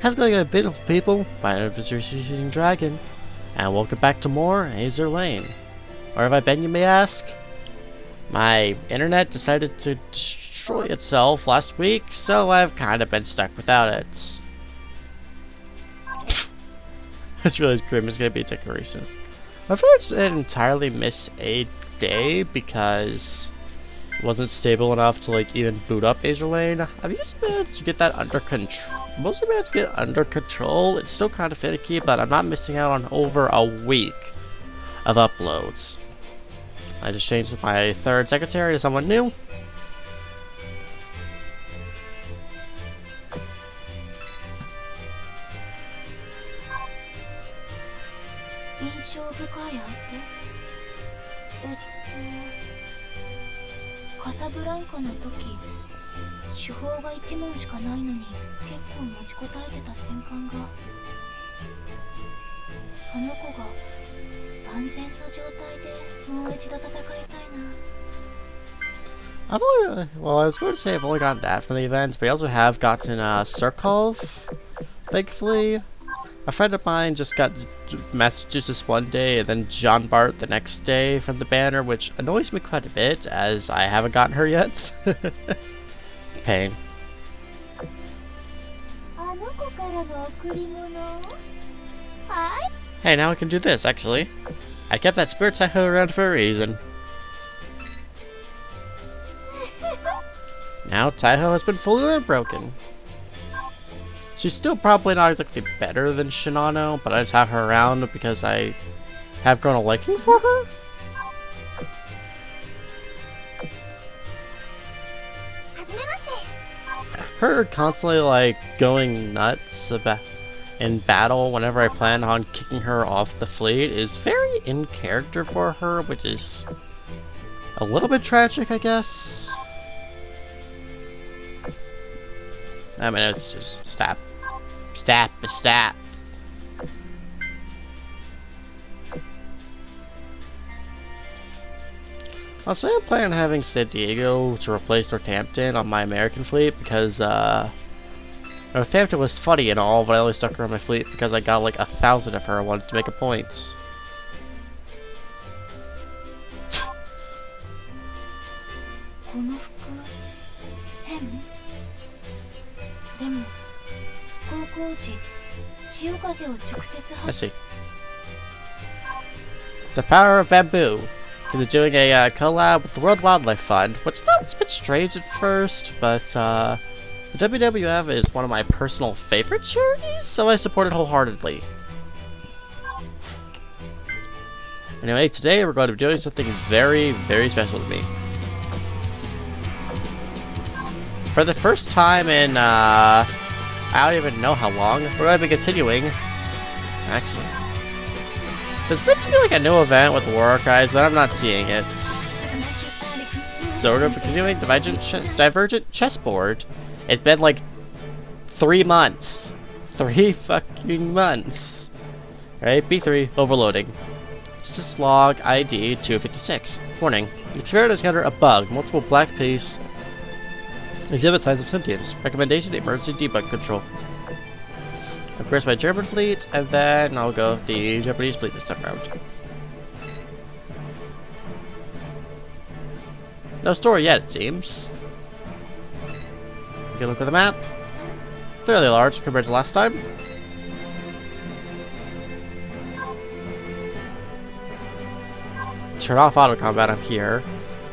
How's it going, a bit of people? My name is Rhys Dragon, and welcome back to more Azur Lane. Where have I been, you may ask? My internet decided to destroy itself last week, so I've kind of been stuck without it. This really is grim. It's gonna be a decoration. I didn't entirely miss a day because it wasn't stable enough to even boot up Azur Lane. I've used managed to get that under control. Mostly managed to get it under control. It's still kind of finicky, but I'm not missing out on over a week of uploads. I just changed my third secretary to someone new. Well, I was going to say I've only gotten that from the events, but I also have gotten Surkov, thankfully. A friend of mine just got Massachusetts one day and then John Bart the next day from the banner, which annoys me quite a bit as I haven't gotten her yet. Pain. Hey, now I can do this, actually. I kept that spirit Taiho around for a reason. Now Taiho has been fully broken. She's still probably not exactly better than Shinano, but I just have her around because I have grown a liking for her. Her constantly going nuts about in battle whenever I plan on kicking her off the fleet is very in character for her, which is a little bit tragic, I guess. I mean, it's just stop. I'll say I'm planning on having San Diego to replace Northampton on my American fleet because Northampton was funny and all, but I only stuck her on my fleet because I got 1,000 of her. I wanted to make a point. I see. The power of bamboo. He's doing a collab with the World Wildlife Fund, which sounds a bit strange at first, but the WWF is one of my personal favorite charities, so I support it wholeheartedly. Anyway, today we're going to be doing something very, very special to me. For the first time in, I don't even know how long, we're going to be continuing, actually. There's meant to be a new event with War Archives, but I'm not seeing it. So we're going to be continuing Divergent Chessboard. It's been 3 months. 3 fucking months. Alright, B3, overloading. Syslog ID 256. Warning. The experiment has encountered a bug. Multiple black piece. Exhibit signs of sentience. Recommendation, emergency debug control. Of course, my German fleet, and then I'll go with the Japanese fleet this time around. No story yet, it seems. Take a look at the map. Fairly large compared to last time. Turn off auto combat up here.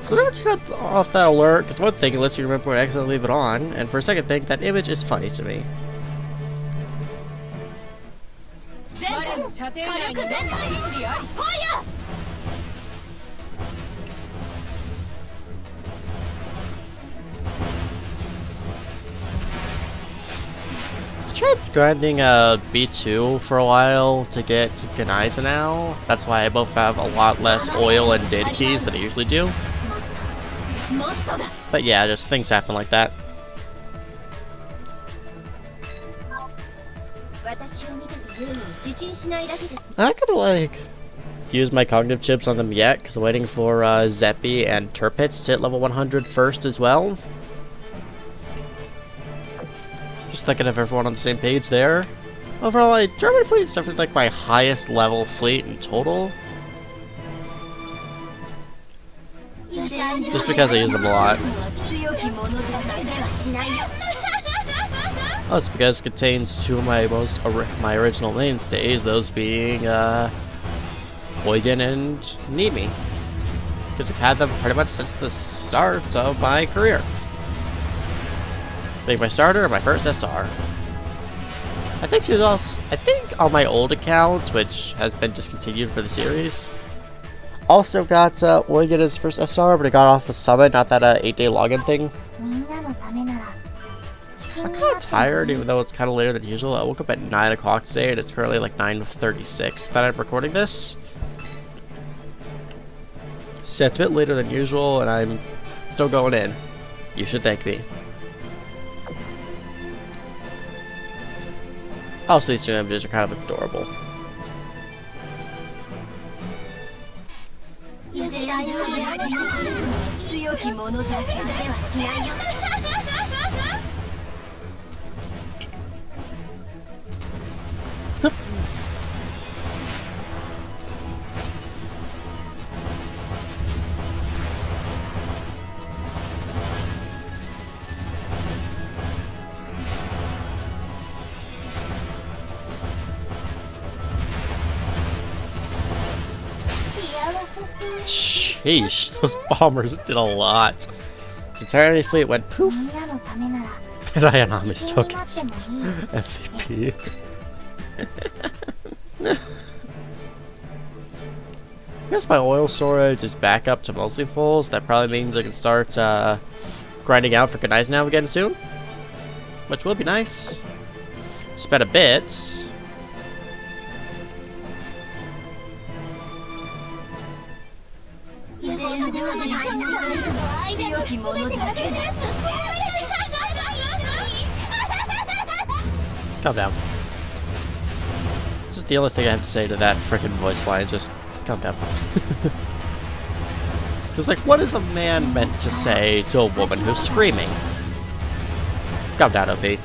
So don't turn off that alert, because one thing, unless you remember to accidentally leave it on, and for a second thing, that image is funny to me. I tried grinding B2 for a while to get Ganiza now. That's why I both have a lot less oil and data keys than I usually do. But yeah, just things happen like that. I could use my cognitive chips on them yet, because I'm waiting for Zeppi and Turpitz to hit level 100 first as well. Just thinking of everyone on the same page there. Overall, German fleet is definitely like my highest level fleet in total. Just because I use them a lot. Oh, it's because it contains two of my original mainstays, those being Eugen and Nimi. Because I've had them pretty much since the start of my career. Like my starter, my first SR. I think she was also, I think on my old account, which has been discontinued for the series, also got Eugen as first SR, but it got off the summit, not that 8-day login thing. I'm kind of tired, even though it's kind of later than usual. I woke up at 9 o'clock today, and it's currently like 9:36 that I'm recording this. So it's a bit later than usual, and I'm still going in. You should thank me. Also, these two images are kind of adorable. Sheesh, those bombers did a lot. The entire enemy fleet went poof. And Ayanami's tokens. MVP. I guess my oil storage is back up to mostly full, so that probably means I can start grinding out for Gneisenau now again soon. Which will be nice. Spent a bit. Calm down. This is the only thing I have to say to that frickin' voice line, just calm down. It's like, what is a man meant to say to a woman who's screaming? Calm down, OP.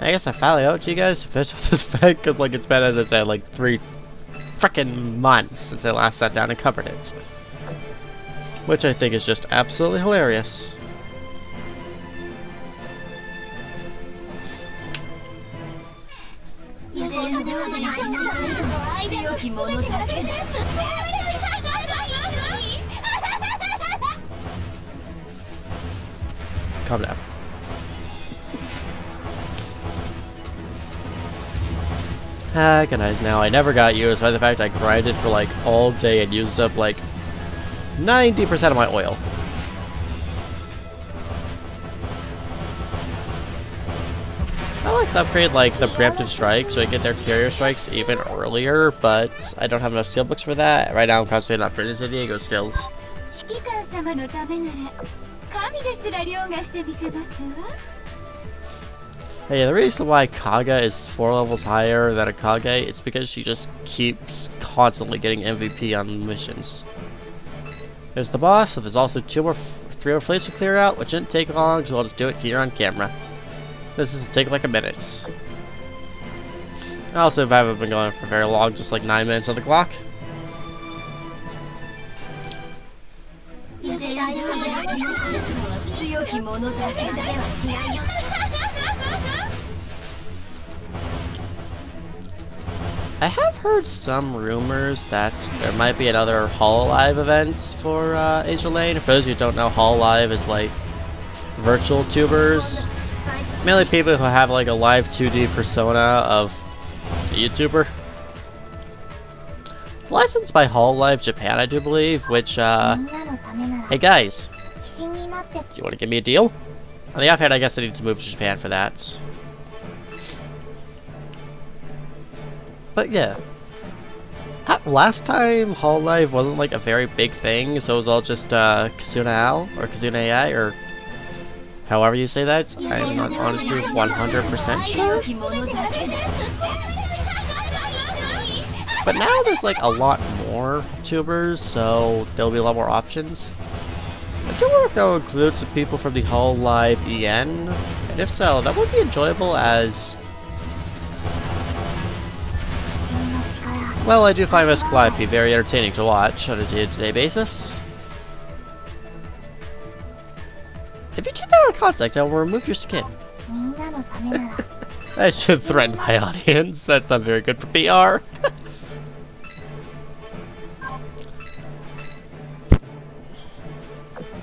I guess I finally owe it to you guys to finish with this fight, because like it's been, as I said, like 3 frickin' months since I last sat down and covered it. Which I think is just absolutely hilarious. Calm down. Gneisenau, I never got you, despite the fact I grinded for like all day and used up like 90% of my oil. I like to upgrade like the preemptive strike so I get their carrier strikes even earlier, but I don't have enough skill books for that. Right now I'm concentrating on upgrading San Diego skills. Hey, the reason why Kaga is 4 levels higher than Akage is because she just keeps constantly getting MVP on missions. There's the boss, so there's also 3 more fleets to clear out, which didn't take long, so I'll just do it here on camera. This is take like a minute. Also, if I haven't been going for very long, just like 9 minutes on the clock. I have heard some rumors that there might be another Hololive event for Azur Lane. For those who don't know, Hololive is like virtual tubers. Mainly people who have like a live 2D persona of a YouTuber. Licensed by Hololive Japan, I do believe, which, hey guys, do you want to give me a deal? On the offhand, I guess I need to move to Japan for that. But yeah, last time Hololive wasn't like a very big thing, so it was all just Kazuna Al or Kazuna AI or however you say that. I'm not honestly 100% sure. But now there's like a lot more tubers, so there'll be a lot more options. I do wonder if they'll include some people from the Whole Live EN, and if so, that would be enjoyable as... Well, I do find Miss Clyde to be very entertaining to watch on a day-to-day basis. If you take that out of context, I will remove your skin. That should threaten my audience. That's not very good for PR.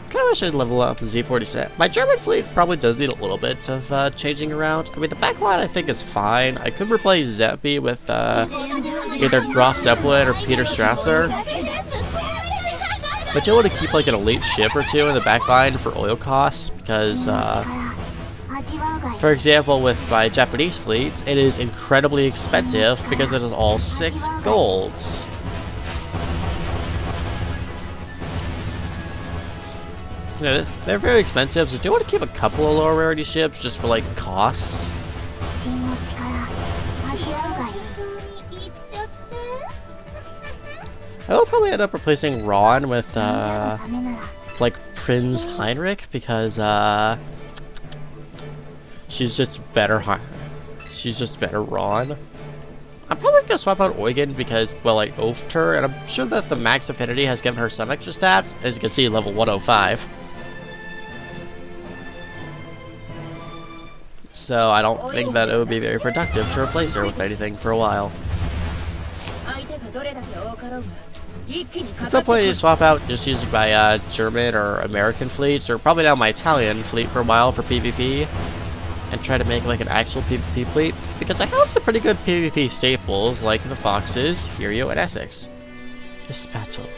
Kinda wish I'd level up Z47. My German fleet probably does need a little bit of changing around. I mean, the backline I think is fine. I could replace Zeppy with either Graf Zeppelin or Peter Strasser. But you'll want to keep like an elite ship or two in the backline for oil costs because, for example, with my Japanese fleet, it is incredibly expensive because it is all 6 golds. Yeah, they're very expensive, so do you want to keep a couple of lower rarity ships just for like costs? I will probably end up replacing Ron with like Prinz Heinrich because she's just better. She's just better Ron. I'm probably gonna swap out Eugen because, well, I oafed her, and I'm sure that the max affinity has given her some extra stats. As you can see, level 105. So I don't think that it would be very productive to replace her with anything for a while. At some point, you swap out just using my German or American fleets, or probably now my Italian fleet for a while for PvP, and try to make like an actual PvP fleet, because I have some pretty good PvP staples like the Foxes, Furio, and Essex. This battle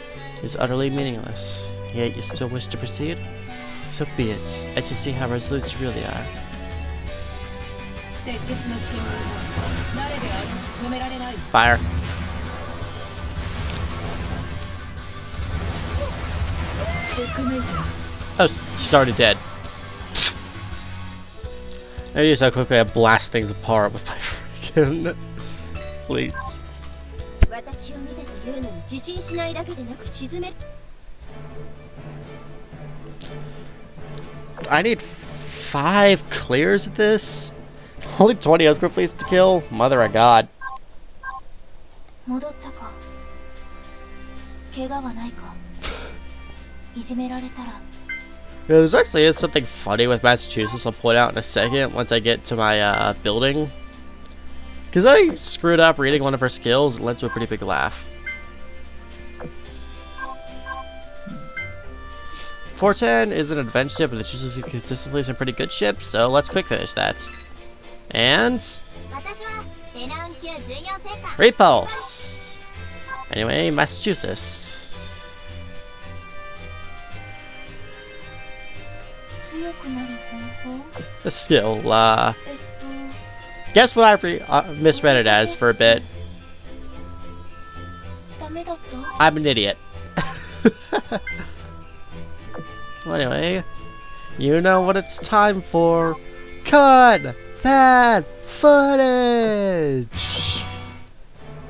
is utterly meaningless, yet you still wish to proceed? So be it, as you see how resolute you really are. Fire. Oh, she's already dead. I use how quickly I blast things apart with my freaking fleets. I need 5 clears of this? Only 20 Azur fleets to kill? Mother of God. Yeah, there's actually something funny with Massachusetts I'll point out in a second once I get to my building. Because I screwed up reading one of her skills and led to a pretty big laugh. 410 is an adventure ship, but it uses consistently some pretty good ships, so let's quick finish that. And... Repulse! Anyway, Massachusetts. The skill, guess what I misread it as for a bit. I'm an idiot. Well, anyway, you know what it's time for. Cut that footage!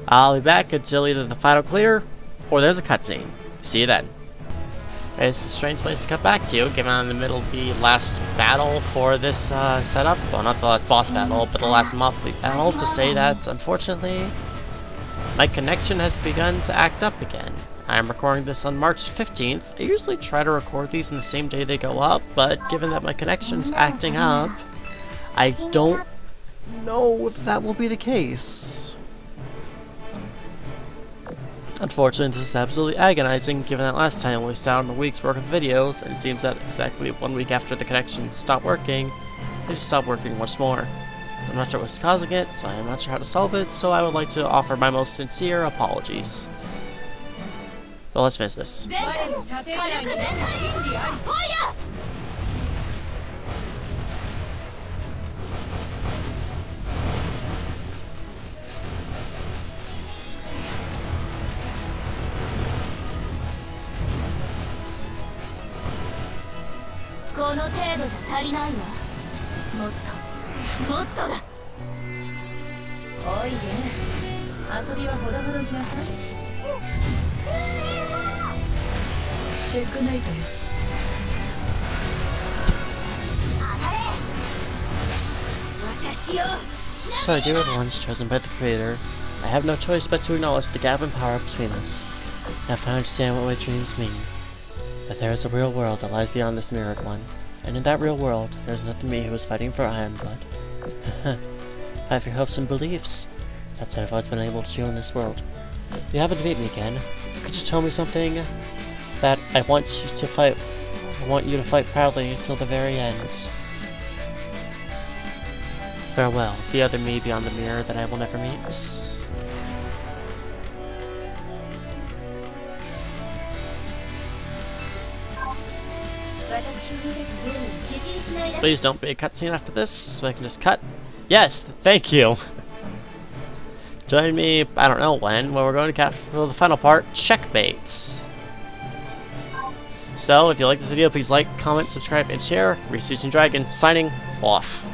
I'll be back until either the final clear or there's a cutscene. See you then. It's a strange place to cut back to, given I'm in the middle of the last battle for this setup. Well, not the last boss battle, but the last mob fleet battle, to say that, unfortunately, my connection has begun to act up again. I am recording this on March 15th. I usually try to record these on the same day they go up, but given that my connection's acting up, I don't know if that will be the case. Unfortunately, this is absolutely agonizing, given that last time we found a week's worth of videos, and it seems that exactly 1 week after the connection stopped working, they just stopped working once more. I'm not sure what's causing it, so I'm not sure how to solve it, so I would like to offer my most sincere apologies. But let's finish this. の程度じゃ足りないわ。もっともっとだ。おいで、遊びはほどほどになさい。終焉はチェックメイトよ。当たれ。私を So you were the ones chosen by the Creator. I have no choice but to acknowledge the gap in power between us. Now I understand what my dreams mean. That there is a real world that lies beyond this mirrored one. And in that real world, there is nothing me who is fighting for Iron Blood. Fight for your hopes and beliefs. That's what I've always been able to do in this world. You haven't to meet me again. Could you tell me something that I want you to fight? I want you to fight proudly until the very end. Farewell, the other me beyond the mirror that I will never meet. Please don't be a cutscene after this, so I can just cut. Yes, thank you. Join me, I don't know when, where we're going to capture the final part, checkmates. So, if you like this video, please like, comment, subscribe, and share. Rhys Dragon signing off.